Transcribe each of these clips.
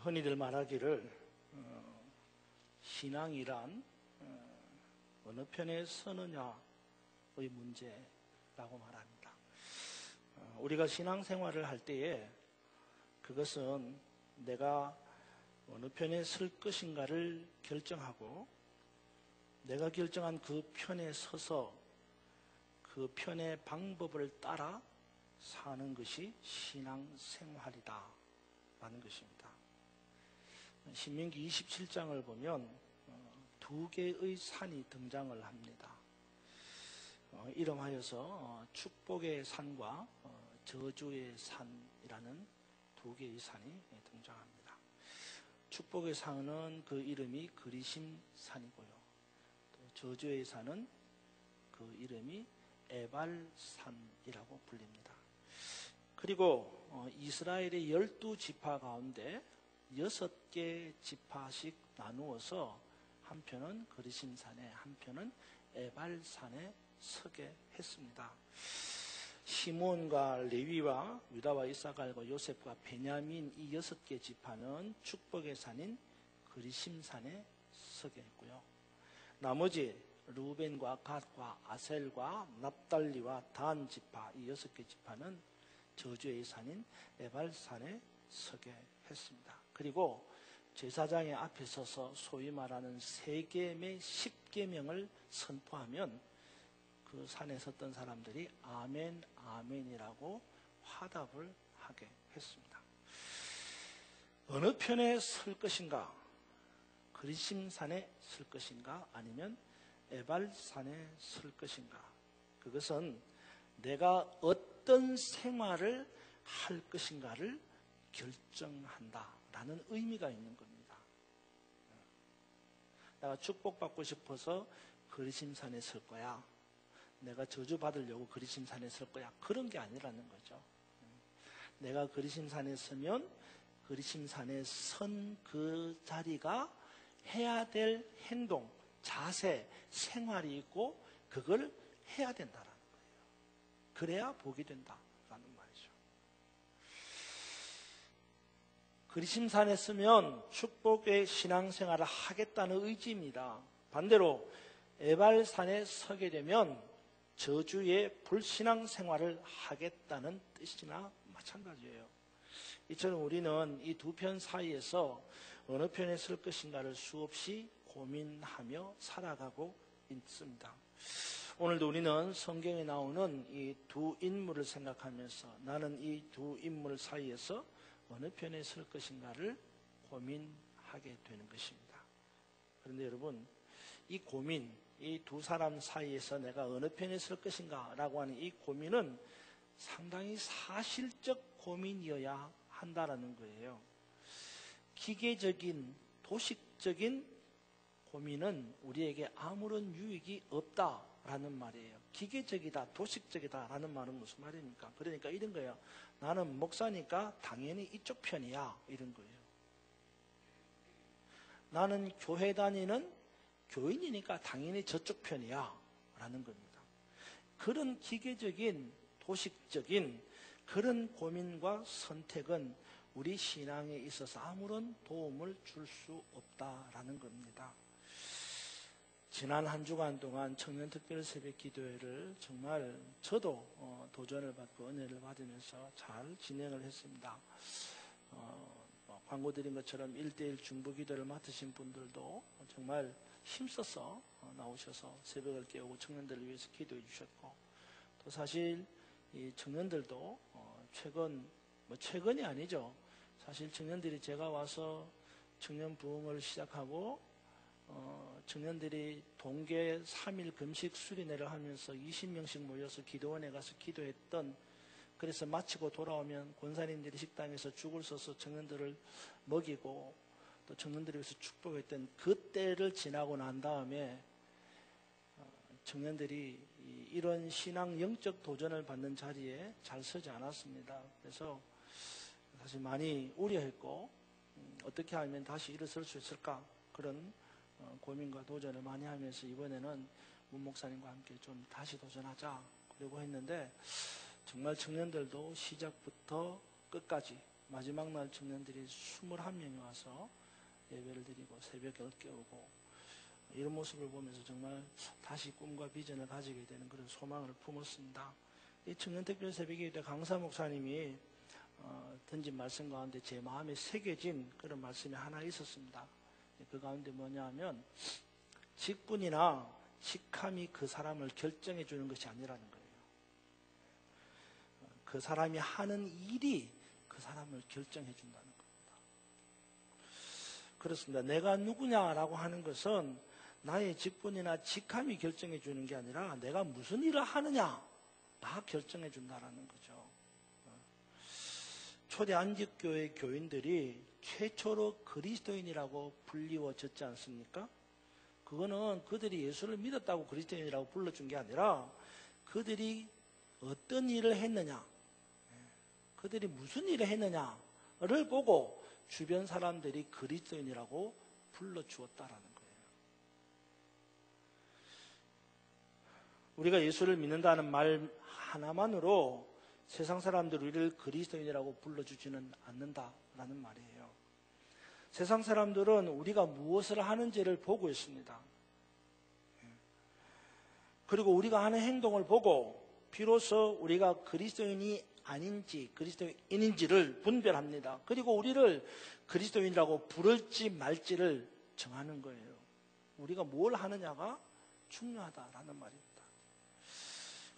흔히들 말하기를 신앙이란 어느 편에 서느냐의 문제라고 말합니다. 우리가 신앙생활을 할 때에 그것은 내가 어느 편에 설 것인가를 결정하고 내가 결정한 그 편에 서서 그 편의 방법을 따라 사는 것이 신앙생활이다 라는 것입니다. 신명기 27장을 보면 두 개의 산이 등장을 합니다. 이름하여서 축복의 산과 저주의 산이라는 두 개의 산이 등장합니다. 축복의 산은 그 이름이 그리심 산이고요. 저주의 산은 그 이름이 에발산이라고 불립니다. 그리고 이스라엘의 12지파 가운데 6개 지파씩 나누어서 한 편은 그리심산에 한 편은 에발산에 서게 했습니다. 시몬과 레위와 유다와 이사갈과 요셉과 베냐민 이 6개 지파는 축복의 산인 그리심산에 서게 했고요. 나머지 루벤과 갓과 아셀과 납달리와 단 지파 이 6개 지파는 저주의 산인 에발산에 서게 했습니다. 그리고 제사장의 앞에 서서 소위 말하는 세겜의 10계명을 선포하면 그 산에 섰던 사람들이 아멘 아멘이라고 화답을 하게 했습니다. 어느 편에 설 것인가? 그리심산에 설 것인가? 아니면 에발산에 설 것인가? 그것은 내가 어떤 생활을 할 것인가를 결정한다라는 의미가 있는 겁니다. 내가 축복받고 싶어서 그리심산에 설 거야. 내가 저주받으려고 그리심산에 설 거야. 그런 게 아니라는 거죠. 내가 그리심산에 서면 그리심산에 선 그 자리가 해야 될 행동, 자세, 생활이 있고 그걸 해야 된다라는 거예요. 그래야 복이 된다라는 말이죠. 그리심산에 서면 축복의 신앙생활을 하겠다는 의지입니다. 반대로 에발산에 서게 되면 저주의 불신앙생활을 하겠다는 뜻이나 마찬가지예요. 이처럼 우리는 이 두 편 사이에서 어느 편에 설 것인가를 수없이 고민하며 살아가고 있습니다. 오늘도 우리는 성경에 나오는 이 두 인물을 생각하면서 나는 이 두 인물 사이에서 어느 편에 설 것인가를 고민하게 되는 것입니다. 그런데 여러분, 이 고민, 이 두 사람 사이에서 내가 어느 편에 설 것인가 라고 하는 이 고민은 상당히 사실적 고민이어야 한다라는 거예요. 기계적인, 도식적인 고민은 우리에게 아무런 유익이 없다라는 말이에요. 기계적이다, 도식적이다라는 말은 무슨 말입니까? 그러니까 이런 거예요. 나는 목사니까 당연히 이쪽 편이야, 이런 거예요. 나는 교회 다니는 교인이니까 당연히 저쪽 편이야, 라는 겁니다. 그런 기계적인, 도식적인 그런 고민과 선택은 우리 신앙에 있어서 아무런 도움을 줄 수 없다라는 겁니다. 지난 한 주간 동안 청년특별 새벽 기도회를 정말 저도 도전을 받고 은혜를 받으면서 잘 진행을 했습니다. 광고 드린 것처럼 1:1 중보 기도를 맡으신 분들도 정말 힘써서 나오셔서 새벽을 깨우고 청년들을 위해서 기도해 주셨고, 또 사실 이 청년들도 최근이 아니죠. 사실 청년들이 제가 와서 청년 부흥을 시작하고 청년들이 동계 3일 금식 수련회를 하면서 20명씩 모여서 기도원에 가서 기도했던, 그래서 마치고 돌아오면 권사님들이 식당에서 죽을 서서 청년들을 먹이고 또 청년들을 위해서 축복했던 그 때를 지나고 난 다음에 청년들이 이런 신앙 영적 도전을 받는 자리에 잘 서지 않았습니다. 그래서 사실 많이 우려했고 어떻게 하면 다시 일어설 수 있을까, 그런 고민과 도전을 많이 하면서 이번에는 문 목사님과 함께 좀 다시 도전하자 그러고 했는데, 정말 청년들도 시작부터 끝까지 마지막 날 청년들이 21명이 와서 예배를 드리고 새벽을 깨우고 이런 모습을 보면서 정말 다시 꿈과 비전을 가지게 되는 그런 소망을 품었습니다. 이 청년특별 새벽기도 강사 목사님이 던진 말씀 가운데 제 마음에 새겨진 그런 말씀이 하나 있었습니다. 그 가운데 뭐냐 하면 직분이나 직함이 그 사람을 결정해 주는 것이 아니라는 거예요. 그 사람이 하는 일이 그 사람을 결정해 준다는 겁니다. 그렇습니다. 내가 누구냐라고 하는 것은 나의 직분이나 직함이 결정해 주는 게 아니라 내가 무슨 일을 하느냐가 결정해 준다는 거죠. 초대 안식교회 교인들이 최초로 그리스도인이라고 불리워졌지 않습니까? 그거는 그들이 예수를 믿었다고 그리스도인이라고 불러준 게 아니라 그들이 어떤 일을 했느냐, 그들이 무슨 일을 했느냐를 보고 주변 사람들이 그리스도인이라고 불러주었다라는 거예요. 우리가 예수를 믿는다는 말 하나만으로 세상 사람들이 우리를 그리스도인이라고 불러주지는 않는다라는 말이에요. 세상 사람들은 우리가 무엇을 하는지를 보고 있습니다. 그리고 우리가 하는 행동을 보고 비로소 우리가 그리스도인이 아닌지 그리스도인인지를 분별합니다. 그리고 우리를 그리스도인이라고 부를지 말지를 정하는 거예요. 우리가 뭘 하느냐가 중요하다라는 말입니다.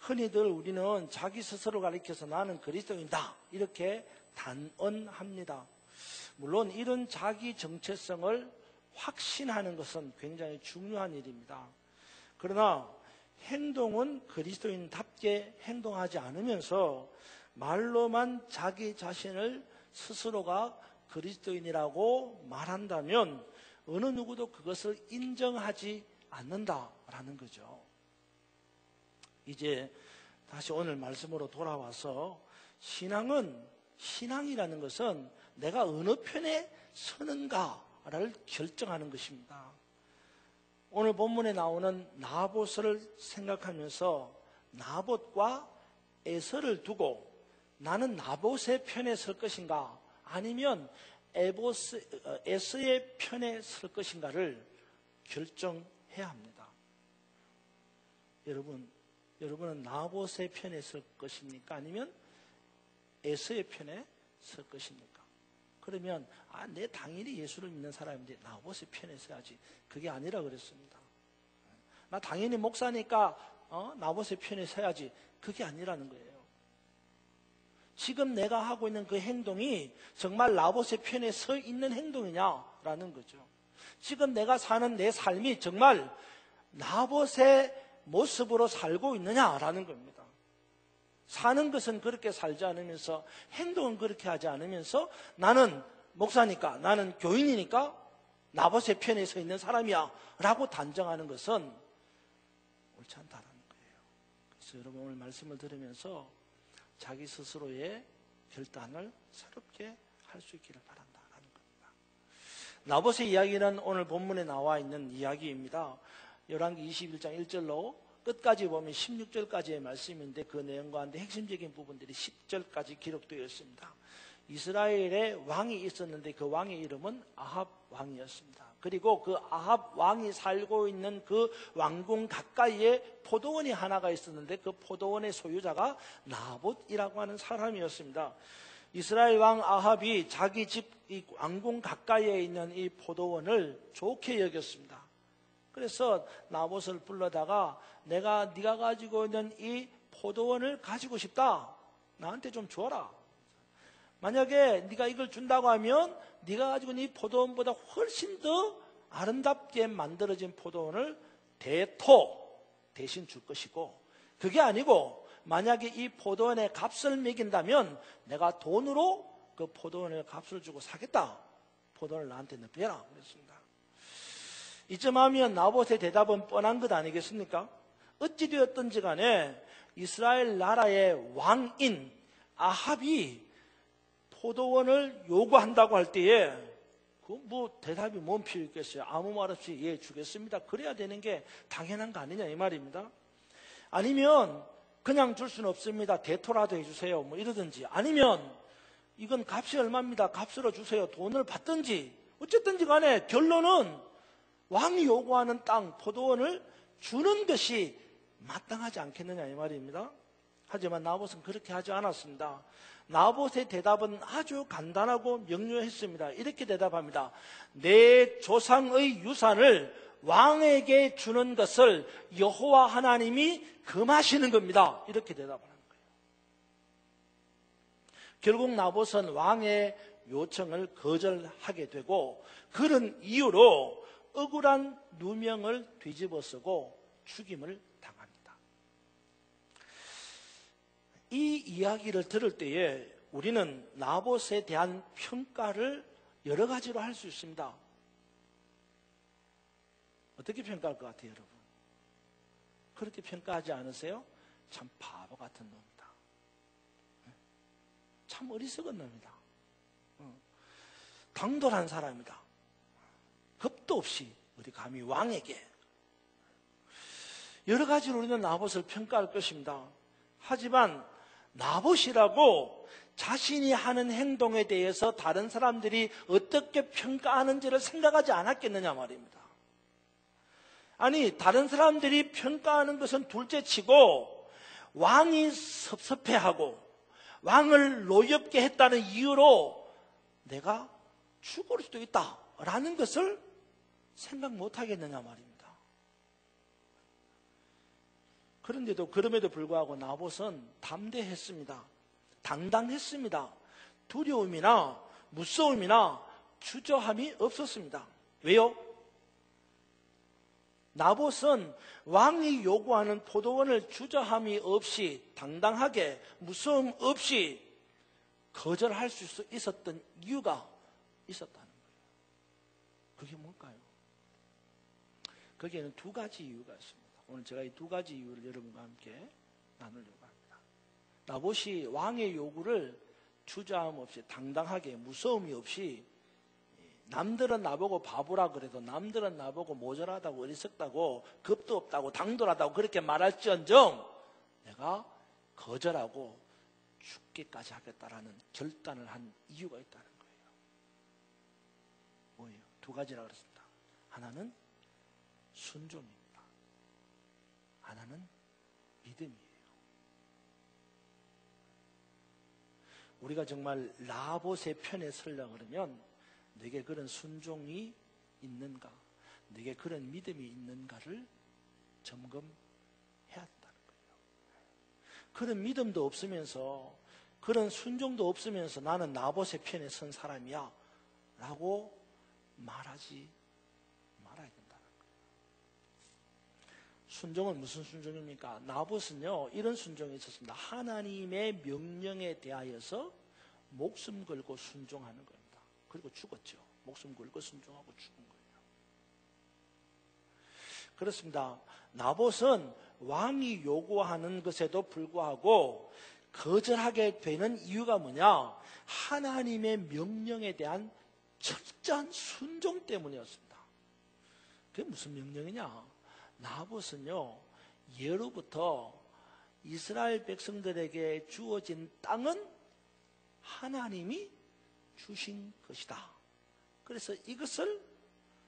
흔히들 우리는 자기 스스로 가리켜서 나는 그리스도인이다 이렇게 단언합니다. 물론 이런 자기 정체성을 확신하는 것은 굉장히 중요한 일입니다. 그러나 행동은 그리스도인답게 행동하지 않으면서 말로만 자기 자신을 스스로가 그리스도인이라고 말한다면 어느 누구도 그것을 인정하지 않는다라는 거죠. 이제 다시 오늘 말씀으로 돌아와서 신앙이라는 것은 내가 어느 편에 서는가를 결정하는 것입니다. 오늘 본문에 나오는 나봇을 생각하면서 나봇과 에서를 두고 나는 나봇의 편에 설 것인가 아니면 에서의 편에 설 것인가를 결정해야 합니다. 여러분은 나봇의 편에 설 것입니까? 아니면 에서의 편에 설 것입니까? 그러면 내 당연히 예수를 믿는 사람인데 나봇의 편에 서야지. 그게 아니라 그랬습니다. 나 당연히 목사니까 나봇의 편에 서야지. 그게 아니라는 거예요. 지금 내가 하고 있는 그 행동이 정말 나봇의 편에 서 있는 행동이냐라는 거죠. 지금 내가 사는 내 삶이 정말 나봇의 모습으로 살고 있느냐라는 겁니다. 사는 것은 그렇게 살지 않으면서 행동은 그렇게 하지 않으면서 나는 목사니까 나는 교인이니까 나봇의 편에 서 있는 사람이야 라고 단정하는 것은 옳지 않다는 거예요. 그래서 여러분 오늘 말씀을 들으면서 자기 스스로의 결단을 새롭게 할 수 있기를 바란다라는 겁니다. 나봇의 이야기는 오늘 본문에 나와 있는 이야기입니다. 열왕기 21장 1절로 끝까지 보면 16절까지의 말씀인데 그 내용과 한데 핵심적인 부분들이 10절까지 기록되어 있습니다. 이스라엘에 왕이 있었는데 그 왕의 이름은 아합 왕이었습니다. 그리고 그 아합 왕이 살고 있는 그 왕궁 가까이에 포도원이 하나가 있었는데 그 포도원의 소유자가 나봇이라고 하는 사람이었습니다. 이스라엘 왕 아합이 자기 집 이 왕궁 가까이에 있는 이 포도원을 좋게 여겼습니다. 그래서 나봇을 불러다가 네가 가지고 있는 이 포도원을 가지고 싶다. 나한테 좀 줘라. 만약에 네가 이걸 준다고 하면 네가 가지고 있는 이 포도원보다 훨씬 더 아름답게 만들어진 포도원을 대신 줄 것이고 그게 아니고 만약에 이 포도원의 값을 매긴다면 내가 돈으로 그 포도원의 값을 주고 사겠다. 포도원을 나한테 넘겨라. 그랬습니다. 이쯤 하면 나봇의 대답은 뻔한 것 아니겠습니까? 어찌되었든지 간에 이스라엘 나라의 왕인 아합이 포도원을 요구한다고 할 때에 대답이 뭔 필요 있겠어요? 아무 말 없이 예 주겠습니다. 그래야 되는 게 당연한 거 아니냐 이 말입니다. 아니면 그냥 줄 수는 없습니다. 대토라도 해주세요. 이러든지 아니면 이건 값이 얼마입니다. 값으로 주세요. 돈을 받든지 어쨌든지 간에 결론은 왕이 요구하는 땅, 포도원을 주는 것이 마땅하지 않겠느냐 이 말입니다. 하지만 나봇은 그렇게 하지 않았습니다. 나봇의 대답은 아주 간단하고 명료했습니다. 이렇게 대답합니다. 내 조상의 유산을 왕에게 주는 것을 여호와 하나님이 금하시는 겁니다. 이렇게 대답을 하는 거예요. 결국 나봇은 왕의 요청을 거절하게 되고 그런 이유로 억울한 누명을 뒤집어쓰고 죽임을 당합니다. 이 이야기를 들을 때에 우리는 나봇에 대한 평가를 여러 가지로 할 수 있습니다. 어떻게 평가할 것 같아요, 여러분? 그렇게 평가하지 않으세요? 참 바보 같은 놈이다. 참 어리석은 놈이다. 당돌한 사람이다. 겁도 없이 어디 감히 왕에게. 여러 가지로 우리는 나봇을 평가할 것입니다. 하지만 나봇이라고 자신이 하는 행동에 대해서 다른 사람들이 어떻게 평가하는지를 생각하지 않았겠느냐 말입니다. 아니, 다른 사람들이 평가하는 것은 둘째치고 왕이 섭섭해하고 왕을 노엽게 했다는 이유로 내가 죽을 수도 있다라는 것을 생각 못하겠느냐 말입니다. 그럼에도 불구하고 나봇은 담대했습니다. 당당했습니다. 두려움이나 무서움이나 주저함이 없었습니다. 왜요? 나봇은 왕이 요구하는 포도원을 주저함이 없이 당당하게 무서움 없이 거절할 수 있었던 이유가 있었다는 거예요. 그게 뭘까요? 거기에는 두 가지 이유가 있습니다. 오늘 제가 이 두 가지 이유를 여러분과 함께 나누려고 합니다. 나봇이 왕의 요구를 주저함 없이 당당하게 무서움이 없이 남들은 나보고 바보라 그래도 남들은 나보고 모자라다고 어리석다고 겁도 없다고 당돌하다고 그렇게 말할지언정 내가 거절하고 죽기까지 하겠다라는 결단을 한 이유가 있다는 거예요. 뭐예요? 두 가지라고 그랬습니다. 하나는 순종입니다. 하나는 믿음이에요. 우리가 정말 나봇의 편에 서려고 그러면 내게 그런 순종이 있는가, 내게 그런 믿음이 있는가를 점검해야 한다는 거예요. 그런 믿음도 없으면서 그런 순종도 없으면서 나는 나봇의 편에 선 사람이야 라고 말하지 말아야 된다는 거예요. 순종은 무슨 순종입니까? 나봇은요 이런 순종이 있었습니다. 하나님의 명령에 대하여서 목숨 걸고 순종하는 겁니다. 그리고 죽었죠. 목숨 걸고 순종하고 죽은 거예요. 그렇습니다. 나봇은 왕이 요구하는 것에도 불구하고 거절하게 되는 이유가 뭐냐? 하나님의 명령에 대한 철저한 순종 때문이었습니다. 그게 무슨 명령이냐? 나봇은요 예로부터 이스라엘 백성들에게 주어진 땅은 하나님이 주신 것이다. 그래서 이것을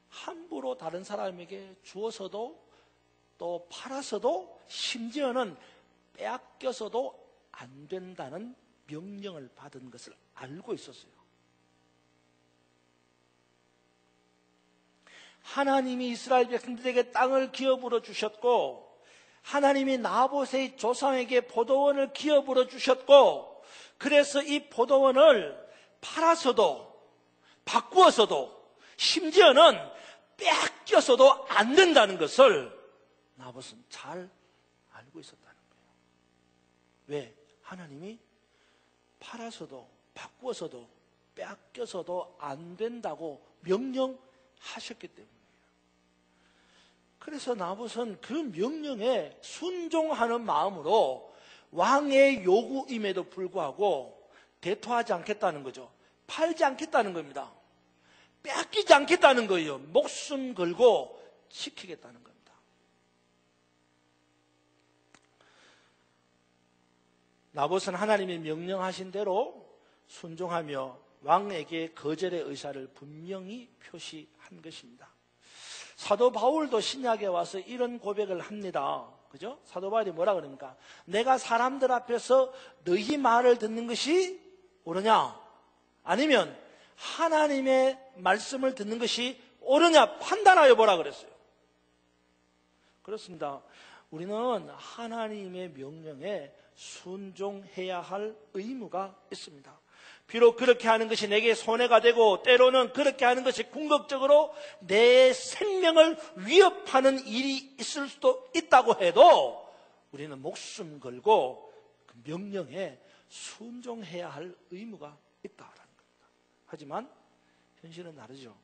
함부로 다른 사람에게 주어서도 또 팔아서도 심지어는 빼앗겨서도 안 된다는 명령을 받은 것을 알고 있었어요. 하나님이 이스라엘 백성들에게 땅을 기업으로 주셨고 하나님이 나봇의 조상에게 포도원을 기업으로 주셨고 그래서 이 포도원을 팔아서도 바꾸어서도 심지어는 빼앗겨서도 안 된다는 것을 나봇은 잘 알고 있었다는 거예요. 왜? 하나님이 팔아서도 바꾸어서도 빼앗겨서도 안 된다고 명령하셨기 때문이에요. 그래서 나봇은 그 명령에 순종하는 마음으로 왕의 요구임에도 불구하고 대토하지 않겠다는 거죠. 팔지 않겠다는 겁니다. 빼앗기지 않겠다는 거예요. 목숨 걸고 지키겠다는 겁니다. 나봇은 하나님이 명령하신 대로 순종하며 왕에게 거절의 의사를 분명히 표시한 것입니다. 사도 바울도 신약에 와서 이런 고백을 합니다. 그죠? 사도 바울이 뭐라 그럽니까? 내가 사람들 앞에서 너희 말을 듣는 것이 옳으냐? 아니면 하나님의 말씀을 듣는 것이 옳으냐? 판단하여 보라 그랬어요. 그렇습니다. 우리는 하나님의 명령에 순종해야 할 의무가 있습니다. 비록 그렇게 하는 것이 내게 손해가 되고 때로는 그렇게 하는 것이 궁극적으로 내 생명을 위협하는 일이 있을 수도 있다고 해도 우리는 목숨 걸고 그 명령에 순종해야 할 의무가 있다라는 겁니다. 하지만 현실은 다르죠.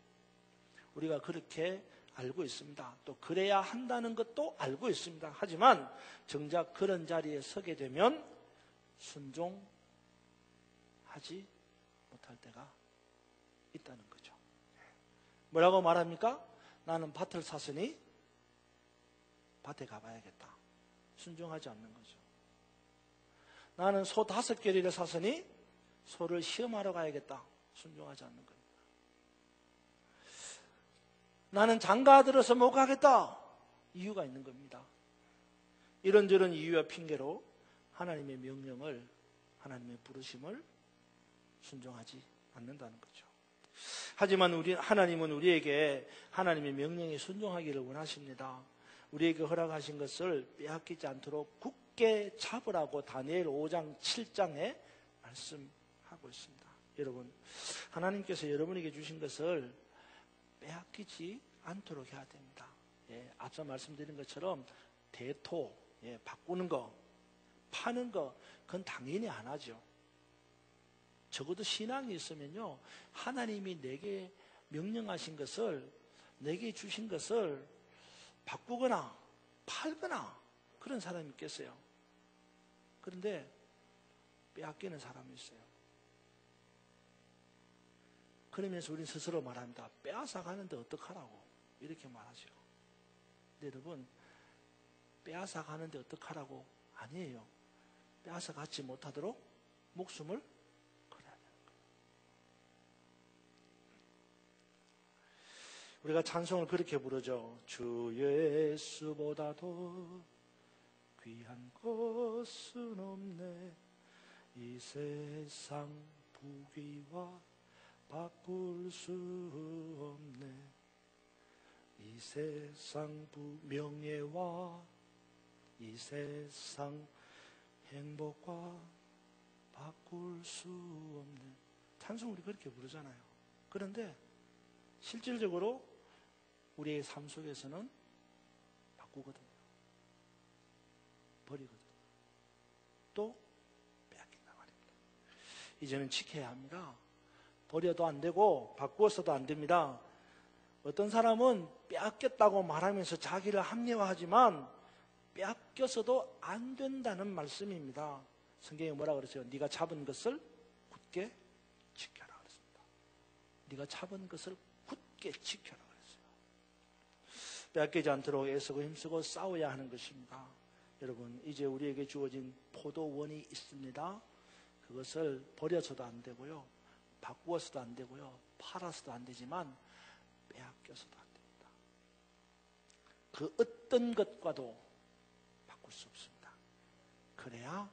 우리가 그렇게 알고 있습니다. 또 그래야 한다는 것도 알고 있습니다. 하지만 정작 그런 자리에 서게 되면 순종하지 못할 때가 있다는 거죠. 뭐라고 말합니까? 나는 밭을 샀으니 밭에 가봐야겠다. 순종하지 않는 거죠. 나는 소 5개리를 샀으니 소를 시험하러 가야겠다. 순종하지 않는 겁니다. 나는 장가 들어서 못 가겠다. 이유가 있는 겁니다. 이런저런 이유와 핑계로 하나님의 명령을, 하나님의 부르심을 순종하지 않는다는 거죠. 하지만 하나님은 우리에게 하나님의 명령에 순종하기를 원하십니다. 우리에게 허락하신 것을 빼앗기지 않도록 굳게 잡으라고 다니엘 5장 7장에 말씀하고 있습니다. 여러분, 하나님께서 여러분에게 주신 것을 빼앗기지 않도록 해야 됩니다. 앞서 말씀드린 것처럼 대토, 바꾸는 거, 파는 거, 그건 당연히 안 하죠. 적어도 신앙이 있으면요, 하나님이 내게 명령하신 것을, 내게 주신 것을 바꾸거나 팔거나 그런 사람이 있겠어요. 그런데 빼앗기는 사람이 있어요. 그러면서 우리는 스스로 말합니다. 빼앗아 가는데 어떡하라고 이렇게 말하죠. 근데 여러분, 빼앗아 가는데 어떡하라고 아니에요. 빼앗아 가지 못하도록 목숨을 걸어야 되는 거예요. 우리가 찬송을 그렇게 부르죠. 주 예수보다도 귀한 것은 없네. 이 세상 부귀와 바꿀 수 없네. 이 세상 명예와 이 세상 행복과 바꿀 수 없네. 찬송 우리 그렇게 부르잖아요. 그런데 실질적으로 우리의 삶 속에서는 바꾸거든요. 버리거든요. 또 빼앗긴단 말입니다. 이제는 지켜야 합니다. 버려도 안 되고 바꾸어서도 안 됩니다. 어떤 사람은 빼앗겼다고 말하면서 자기를 합리화하지만 빼앗겨서도 안 된다는 말씀입니다. 성경에 뭐라 그러세요? 네가 잡은 것을 굳게 지켜라 그랬습니다. 네가 잡은 것을 굳게 지켜라 그랬어요. 빼앗기지 않도록 애쓰고 힘쓰고 싸워야 하는 것입니다. 여러분, 이제 우리에게 주어진 포도원이 있습니다. 그것을 버려서도 안 되고요, 바꾸어서도 안 되고요, 팔아서도 안 되지만 빼앗겨서도 안 됩니다. 그 어떤 것과도 바꿀 수 없습니다. 그래야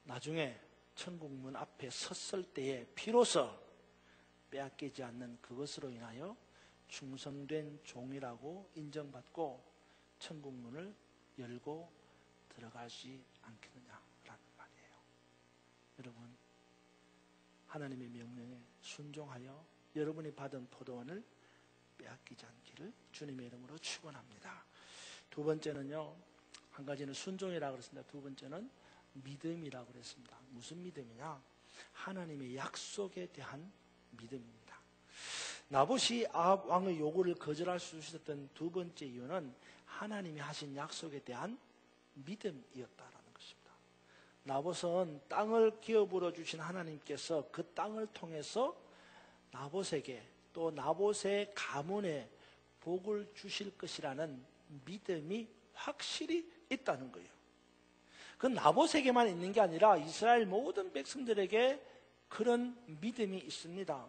나중에 천국문 앞에 섰을 때에 비로소 빼앗기지 않는 그것으로 인하여 충성된 종이라고 인정받고 천국문을 열고 들어가지 않겠느냐라는 말이에요. 여러분, 하나님의 명령에 순종하여 여러분이 받은 포도원을 빼앗기지 않기를 주님의 이름으로 축원합니다. 두 번째는요, 한 가지는 순종이라고 그랬습니다. 두 번째는 믿음이라고 그랬습니다. 무슨 믿음이냐? 하나님의 약속에 대한 믿음입니다. 나봇이 아합 왕의 요구를 거절할 수 있었던 두 번째 이유는 하나님이 하신 약속에 대한 믿음이었다라는 것입니다. 나봇은 땅을 기업으로 주신 하나님께서 그 땅을 통해서 나봇에게 또 나봇의 가문에 복을 주실 것이라는 믿음이 확실히 있다는 거예요. 그건 나봇에게만 있는 게 아니라 이스라엘 모든 백성들에게 그런 믿음이 있습니다.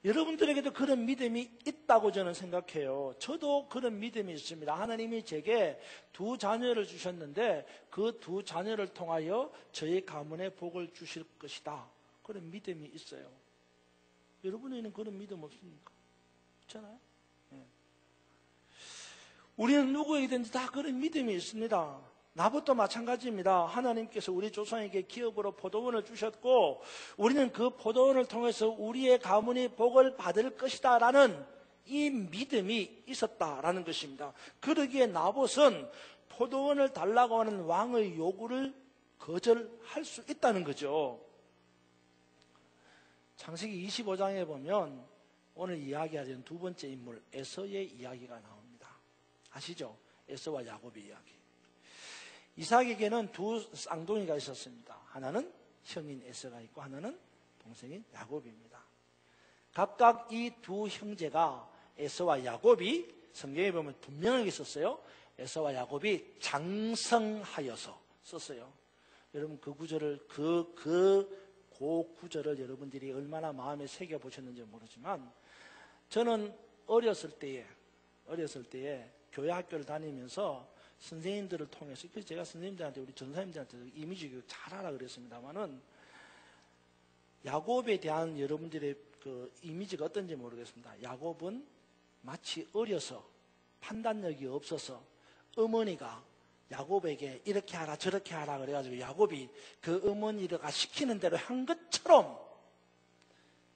여러분들에게도 그런 믿음이 있다고 저는 생각해요. 저도 그런 믿음이 있습니다. 하나님이 제게 2 자녀를 주셨는데 그 2 자녀를 통하여 저의 가문에 복을 주실 것이다. 그런 믿음이 있어요. 여러분에게는 그런 믿음 없습니까? 있잖아요. 네. 우리는 누구에게든지 다 그런 믿음이 있습니다. 나부터 마찬가지입니다. 하나님께서 우리 조상에게 기업으로 포도원을 주셨고 우리는 그 포도원을 통해서 우리의 가문이 복을 받을 것이다 라는 이 믿음이 있었다라는 것입니다. 그러기에 나봇은 포도원을 달라고 하는 왕의 요구를 거절할 수 있다는 거죠. 창세기 25장에 보면 오늘 이야기하는 2번째 인물 에서의 이야기가 나옵니다. 아시죠? 에서와 야곱의 이야기. 이삭에게는 2 쌍둥이가 있었습니다. 하나는 형인 에서가 있고 하나는 동생인 야곱입니다. 각각 이 2 형제가 에서와 야곱이 성경에 보면 분명하게 썼어요. 에서와 야곱이 장성하여서 썼어요. 여러분 그 구절을 그 구절을 여러분들이 얼마나 마음에 새겨 보셨는지 모르지만 저는 어렸을 때에 교회 학교를 다니면서 선생님들을 통해서, 그래서 제가 선생님들한테, 우리 전사님들한테 이미지 교육 잘하라 그랬습니다만은, 야곱에 대한 여러분들의 그 이미지가 어떤지 모르겠습니다. 야곱은 마치 어려서 판단력이 없어서 어머니가 야곱에게 이렇게 하라 저렇게 하라 그래가지고 야곱이 그 어머니가 시키는 대로 한 것처럼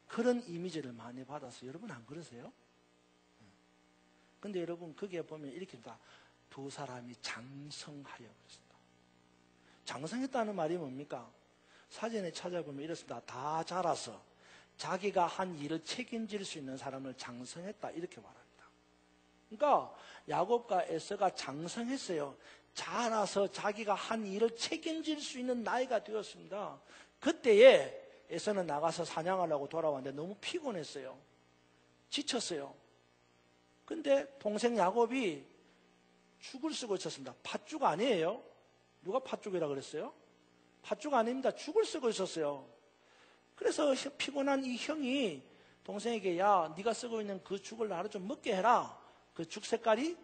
그런 이미지를 많이 받아서, 여러분 안 그러세요? 근데 여러분 거기에 보면 이렇게 다 2 사람이 장성하여 그랬습니다. 장성했다는 말이 뭡니까? 사전에 찾아보면 이렇습니다. 다 자라서 자기가 한 일을 책임질 수 있는 사람을 장성했다 이렇게 말합니다. 그러니까 야곱과 에서가 장성했어요. 자라서 자기가 한 일을 책임질 수 있는 나이가 되었습니다. 그때에 에서는 나가서 사냥하려고 돌아왔는데 너무 피곤했어요. 지쳤어요. 근데 동생 야곱이 죽을 쓰고 있었습니다. 팥죽 아니에요? 누가 팥죽이라 그랬어요? 팥죽 아닙니다. 죽을 쓰고 있었어요. 그래서 피곤한 이 형이 동생에게, 야, 네가 쓰고 있는 그 죽을 나를 좀 먹게 해라. 그 죽 색깔이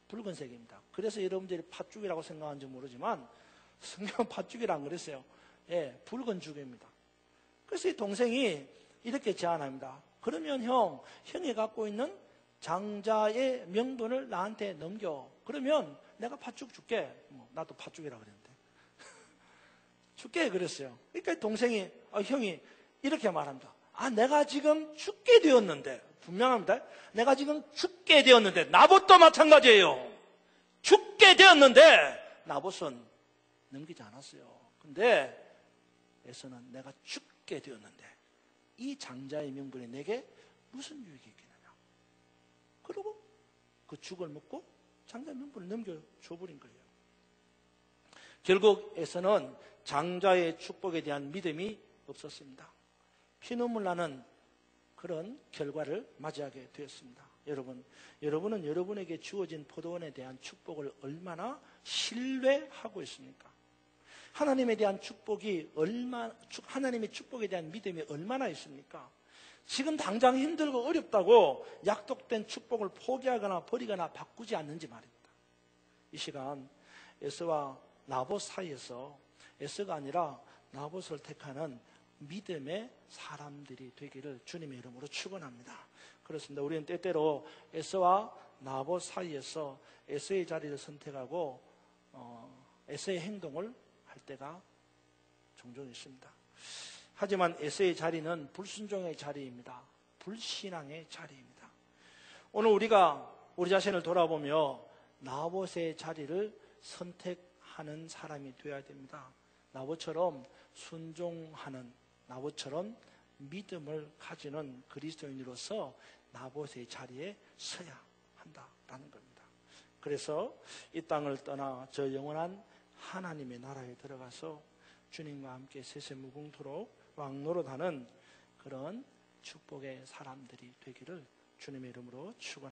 붉은색입니다. 그래서 여러분들이 팥죽이라고 생각하는지 모르지만 성경은 팥죽이라 안 그랬어요. 예, 붉은 죽입니다. 그래서 이 동생이 이렇게 제안합니다. 그러면 형이 갖고 있는 장자의 명분을 나한테 넘겨. 그러면 내가 팥죽 줄게. 나도 팥죽이라 그랬는데. 줄게 그랬어요. 그러니까 동생이, 형이 이렇게 말합니다. 내가 지금 죽게 되었는데, 분명합니다. 내가 지금 죽게 되었는데, 나봇도 마찬가지예요. 죽게 되었는데, 나봇은 넘기지 않았어요. 근데 에서는 내가 죽게 되었는데, 이 장자의 명분이 내게 무슨 유익이 있겠느냐. 그리고 그 죽을 먹고 장자의 명분을 넘겨줘버린 거예요. 결국 에서는 장자의 축복에 대한 믿음이 없었습니다. 피눈물 나는 그런 결과를 맞이하게 되었습니다. 여러분은 여러분에게 주어진 포도원에 대한 축복을 얼마나 신뢰하고 있습니까? 하나님에 대한 하나님의 축복에 대한 믿음이 얼마나 있습니까? 지금 당장 힘들고 어렵다고 약속된 축복을 포기하거나 버리거나 바꾸지 않는지 말입니다. 이 시간 에서와 나봇 사이에서 에서가 아니라 나봇을 택하는 믿음의 사람들이 되기를 주님의 이름으로 축원합니다. 그렇습니다. 우리는 때때로 에서와 나봇 사이에서 에서의 자리를 선택하고 에서의 행동을 할 때가 종종 있습니다. 하지만 에서의 자리는 불순종의 자리입니다. 불신앙의 자리입니다. 오늘 우리가 우리 자신을 돌아보며 나봇의 자리를 선택하는 사람이 되어야 됩니다. 나봇처럼 순종하는, 나봇처럼 믿음을 가지는 그리스도인으로서 나봇의 자리에 서야 한다라는 겁니다. 그래서 이 땅을 떠나 저 영원한 하나님의 나라에 들어가서 주님과 함께 세세무궁토록 왕노릇하는 그런 축복의 사람들이 되기를 주님의 이름으로 축원합니다.